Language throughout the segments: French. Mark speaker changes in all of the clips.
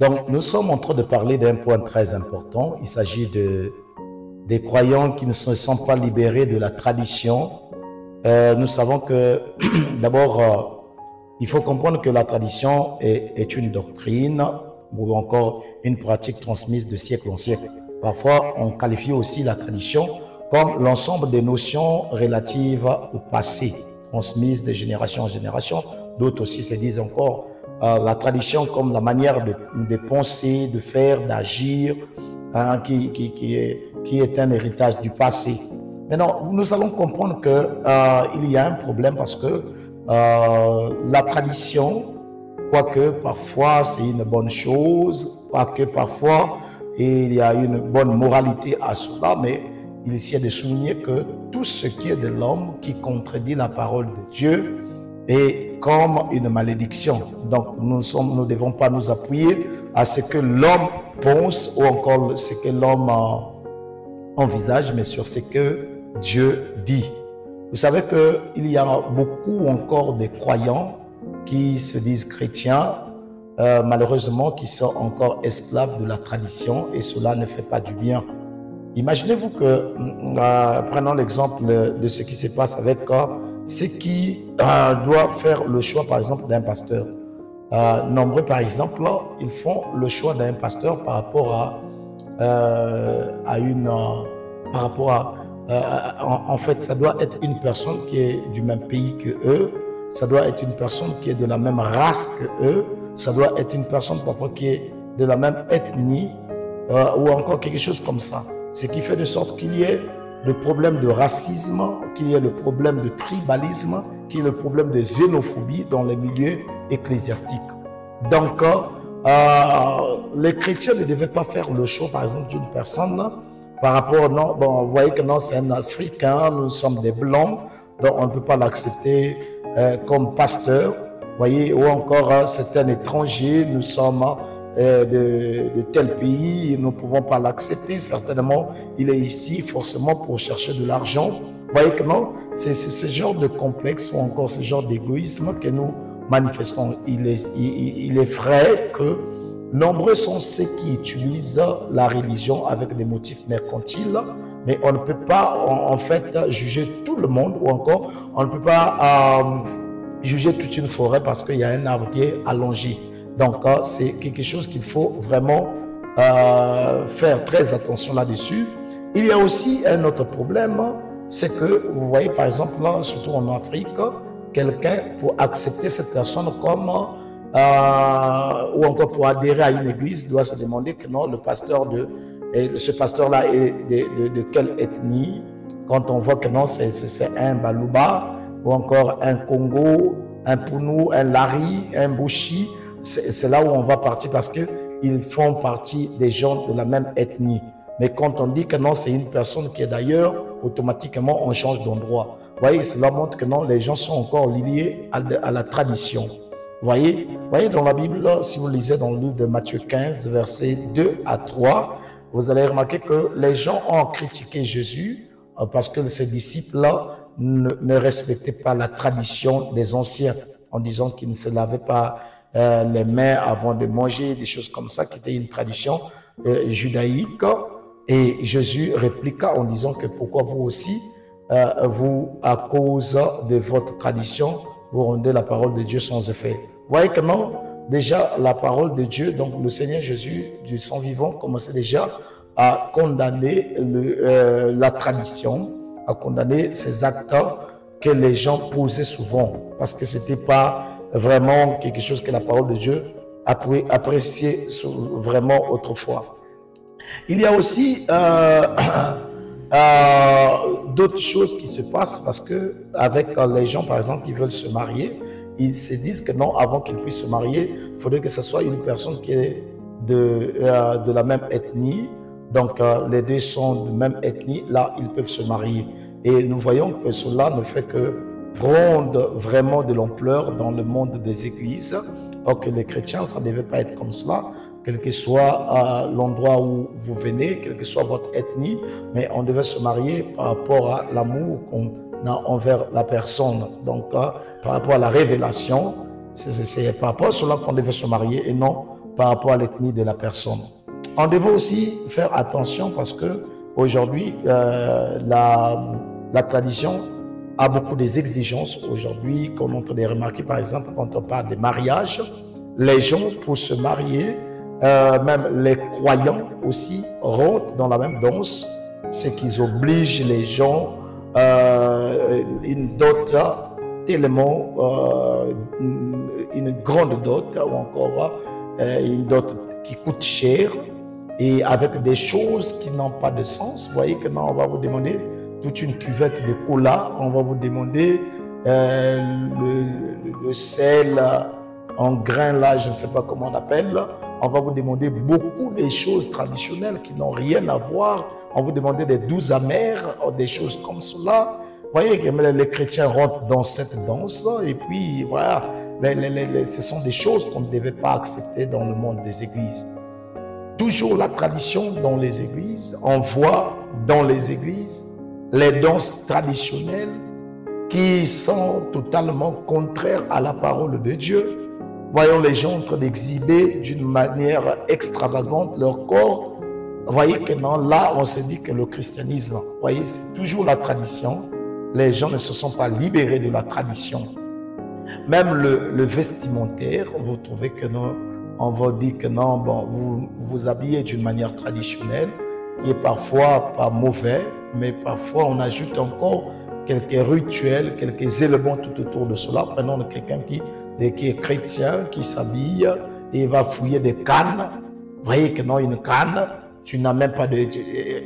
Speaker 1: Donc, nous sommes en train de parler d'un point très important. Il s'agit des croyants qui ne se sont pas libérés de la tradition. Nous savons que, d'abord, il faut comprendre que la tradition est une doctrine ou encore une pratique transmise de siècle en siècle. Parfois, on qualifie aussi la tradition comme l'ensemble des notions relatives au passé, transmises de génération en génération. D'autres aussi se disent encore la tradition comme la manière de penser, de faire, d'agir, hein, qui est un héritage du passé. Maintenant, nous allons comprendre qu'il y a un problème parce que la tradition, quoique parfois c'est une bonne chose, quoique parfois il y a une bonne moralité à cela, mais il s'y est de souligner que tout ce qui est de l'homme qui contredit la parole de Dieu est comme une malédiction. Donc nous ne devons pas nous appuyer à ce que l'homme pense ou encore ce que l'homme envisage, mais sur ce que Dieu dit. Vous savez qu'il y a beaucoup encore de croyants qui se disent chrétiens, malheureusement qui sont encore esclaves de la tradition et cela ne fait pas du bien. Imaginez-vous que, prenons l'exemple de ce qui se passe avec ceux qui doivent faire le choix par exemple d'un pasteur. Nombreux par exemple, ils font le choix d'un pasteur par rapport en fait, ça doit être une personne qui est du même pays que eux, ça doit être une personne qui est de la même race que eux, ça doit être une personne parfois qui est de la même ethnie ou encore quelque chose comme ça. Ce qui fait de sorte qu'il y ait le problème de racisme, qu'il y ait le problème de tribalisme, qu'il y ait le problème de xénophobie dans les milieux ecclésiastiques. Donc, les chrétiens ne devaient pas faire le choix, par exemple, d'une personne par rapport, non, bon, vous voyez que non, c'est un Africain, nous sommes des Blancs, donc on ne peut pas l'accepter comme pasteur, vous voyez, ou encore c'est un étranger, nous sommes de tel pays, nous ne pouvons pas l'accepter, certainement, il est ici forcément pour chercher de l'argent. Vous voyez que non, c'est ce genre de complexe ou encore ce genre d'égoïsme que nous manifestons. Il est vrai que nombreux sont ceux qui utilisent la religion avec des motifs mercantiles, mais on ne peut pas en fait juger tout le monde ou encore on ne peut pas juger toute une forêt parce qu'il y a un arbre qui est allongé. Donc c'est quelque chose qu'il faut vraiment faire très attention là-dessus. Il y a aussi un autre problème, c'est que vous voyez par exemple là, surtout en Afrique, quelqu'un pour accepter cette personne comme ou encore pour adhérer à une église doit se demander que non, le pasteur ce pasteur-là est de quelle ethnie. Quand on voit que non, c'est un Baluba ou encore un Congo, un Pounou, un Lari, un Bouchi, c'est là où on va partir parce qu'ils font partie des gens de la même ethnie. Mais quand on dit que non, c'est une personne qui est d'ailleurs, automatiquement on change d'endroit. Vous voyez, cela montre que non, les gens sont encore liés à la tradition. Vous voyez, dans la Bible, si vous lisez dans le livre de Matthieu 15, versets 2 à 3, vous allez remarquer que les gens ont critiqué Jésus parce que ses disciples ne respectaient pas la tradition des anciens en disant qu'ils ne se lavaient pas les mains avant de manger, des choses comme ça, qui était une tradition judaïque. Et Jésus répliqua en disant que pourquoi vous aussi, vous, à cause de votre tradition, vous rendez la parole de Dieu sans effet. Vous voyez que non, déjà la parole de Dieu, donc le Seigneur Jésus du sang vivant commençait déjà à condamner la tradition, à condamner ces actes que les gens posaient souvent, parce que ce n'était pas vraiment quelque chose que la parole de Dieu appréciait vraiment autrefois. Il y a aussi d'autres choses qui se passent parce que avec les gens, par exemple, qui veulent se marier, ils se disent que non, avant qu'ils puissent se marier, il faudrait que ce soit une personne qui est de la même ethnie. Donc, les deux sont de même ethnie, là, ils peuvent se marier. Et nous voyons que cela ne fait que prendre vraiment de l'ampleur dans le monde des églises. Or que les chrétiens, ça ne devait pas être comme cela, quel que soit l'endroit où vous venez, quelle que soit votre ethnie, mais on devait se marier par rapport à l'amour qu'on a envers la personne. Donc, par rapport à la révélation, c'est par rapport à cela qu'on devait se marier et non par rapport à l'ethnie de la personne. On devait aussi faire attention parce que aujourd'hui, la tradition a beaucoup des exigences. Aujourd'hui, comme on peut les remarquer, par exemple, quand on parle des mariages, les gens, pour se marier, même les croyants aussi, rentrent dans la même danse. C'est qu'ils obligent les gens une dot tellement, une grande dot, ou encore une dot qui coûte cher, et avec des choses qui n'ont pas de sens. Vous voyez que non, on va vous demander toute une cuvette de cola, on va vous demander le sel en grains, là, je ne sais pas comment on appelle, on va vous demander beaucoup de choses traditionnelles qui n'ont rien à voir, on va vous demander des douces amères, des choses comme cela. Vous voyez que les chrétiens rentrent dans cette danse, et puis voilà, ce sont des choses qu'on ne devait pas accepter dans le monde des églises. Toujours la tradition dans les églises, on voit dans les églises les danses traditionnelles qui sont totalement contraires à la parole de Dieu. Voyons les gens en train d'exhiber d'une manière extravagante leur corps. Vous voyez que non, là, on se dit que le christianisme, vous voyez, c'est toujours la tradition. Les gens ne se sont pas libérés de la tradition. Même le vestimentaire, vous trouvez que non, on va dire que non, bon, vous vous habillez d'une manière traditionnelle, qui est parfois pas mauvais, mais parfois on ajoute encore quelques rituels, quelques éléments tout autour de cela. Prenons quelqu'un qui est chrétien, qui s'habille et va fouiller des cannes. Vous voyez que non, une canne, tu n'as même pas de...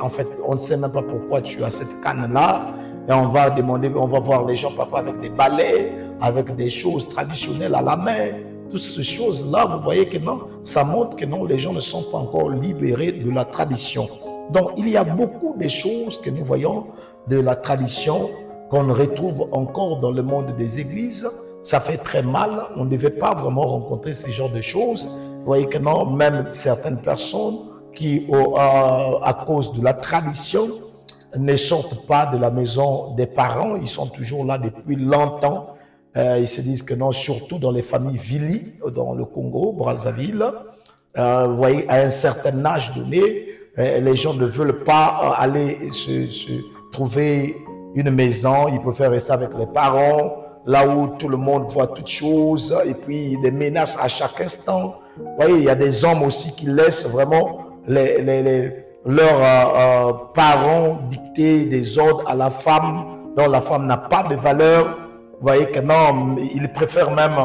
Speaker 1: En fait, on ne sait même pas pourquoi tu as cette canne-là. Et on va demander, on va voir les gens parfois avec des balais, avec des choses traditionnelles à la main. Toutes ces choses-là, vous voyez que non, ça montre que non, les gens ne sont pas encore libérés de la tradition. Donc, il y a beaucoup de choses que nous voyons de la tradition qu'on retrouve encore dans le monde des églises. Ça fait très mal. On ne devait pas vraiment rencontrer ce genre de choses. Vous voyez que non, même certaines personnes qui, à cause de la tradition, ne sortent pas de la maison des parents. Ils sont toujours là depuis longtemps. Ils se disent que non, surtout dans les familles Vili, dans le Congo, Brazzaville. Vous voyez, à un certain âge donné, les gens ne veulent pas aller se trouver une maison. Ils préfèrent rester avec les parents, là où tout le monde voit toutes choses, et puis des menaces à chaque instant. Vous voyez, il y a des hommes aussi qui laissent vraiment leurs parents dicter des ordres à la femme, dont la femme n'a pas de valeur. Vous voyez que non, ils préfèrent même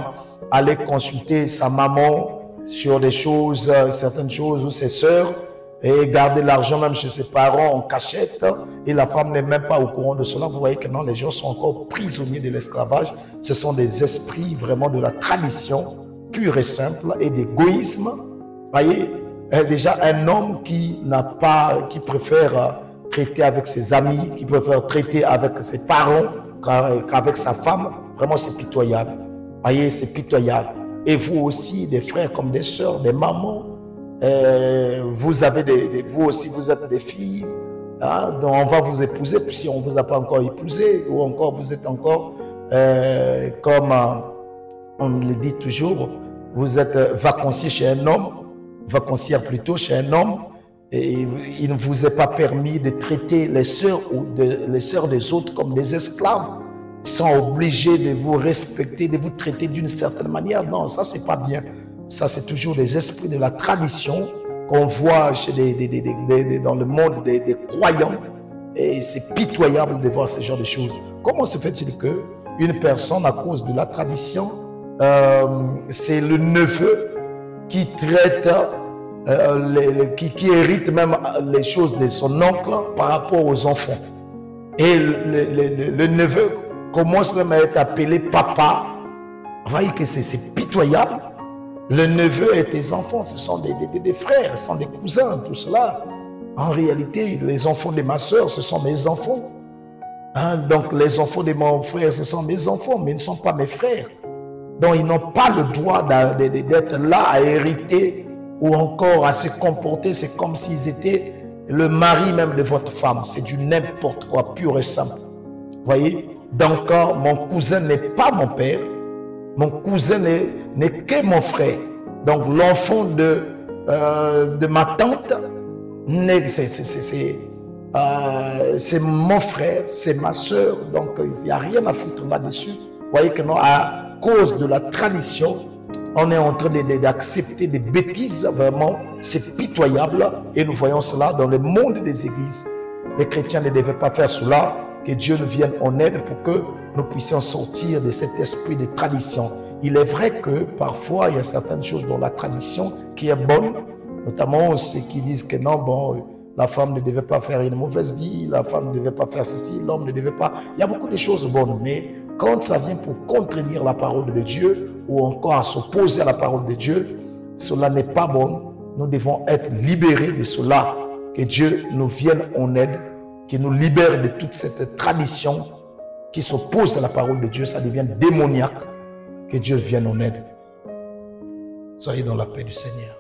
Speaker 1: aller consulter sa maman sur des choses, certaines choses, ou ses sœurs, et garder l'argent même chez ses parents en cachette, et la femme n'est même pas au courant de cela. Vous voyez que non, les gens sont encore prisonniers de l'esclavage. Ce sont des esprits vraiment de la tradition pure et simple et d'égoïsme. Vous voyez, déjà un homme qui préfère traiter avec ses amis, qui préfère traiter avec ses parents qu'avec sa femme, vraiment c'est pitoyable. Vous voyez, c'est pitoyable. Et vous aussi, des frères comme des sœurs, des mamans, vous avez vous aussi, vous êtes des filles, hein, donc on va vous épouser, puis si on ne vous a pas encore épousé, ou encore vous êtes encore, comme on le dit toujours, vous êtes vacancier chez un homme, vacancière plutôt chez un homme, et il ne vous est pas permis de traiter les sœurs les sœurs des autres comme des esclaves. Ils sont obligés de vous respecter, de vous traiter d'une certaine manière. Non, ça c'est pas bien. Ça c'est toujours des esprits de la tradition qu'on voit chez dans le monde des croyants. Et c'est pitoyable de voir ce genre de choses. Comment se fait-il qu'une personne, à cause de la tradition, c'est le neveu qui traite, qui hérite même les choses de son oncle par rapport aux enfants. Et le neveu commence même à être appelé papa. Vous voyez que c'est pitoyable. Le neveu et tes enfants, ce sont des frères, ce sont des cousins, tout cela. En réalité, les enfants de ma soeur, ce sont mes enfants. Hein? Donc les enfants de mon frère, ce sont mes enfants, mais ils ne sont pas mes frères. Donc ils n'ont pas le droit d'être là à hériter ou encore à se comporter. C'est comme s'ils étaient le mari même de votre femme. C'est du n'importe quoi, pur et simple. Vous voyez? Donc mon cousin n'est pas mon père. Mon cousin n'est que mon frère. Donc l'enfant de ma tante, c'est mon frère, c'est ma soeur, donc il n'y a rien à foutre là-dessus. Vous voyez que non, à cause de la tradition, on est en train d'accepter des bêtises, vraiment, c'est pitoyable. Et nous voyons cela dans le monde des églises. Les chrétiens ne devaient pas faire cela, que Dieu nous vienne en aide pour que nous puissions sortir de cet esprit de tradition. Il est vrai que parfois, il y a certaines choses dans la tradition qui est bonne, notamment ceux qui disent que non, bon, la femme ne devait pas faire une mauvaise vie, la femme ne devait pas faire ceci, l'homme ne devait pas... Il y a beaucoup de choses bonnes, mais quand ça vient pour contredire la parole de Dieu ou encore à s'opposer à la parole de Dieu, cela n'est pas bon. Nous devons être libérés de cela. Que Dieu nous vienne en aide, qu'il nous libère de toute cette tradition qui s'oppose à la parole de Dieu. Ça devient démoniaque. Que Dieu vienne en aide. Soyez dans la paix du Seigneur.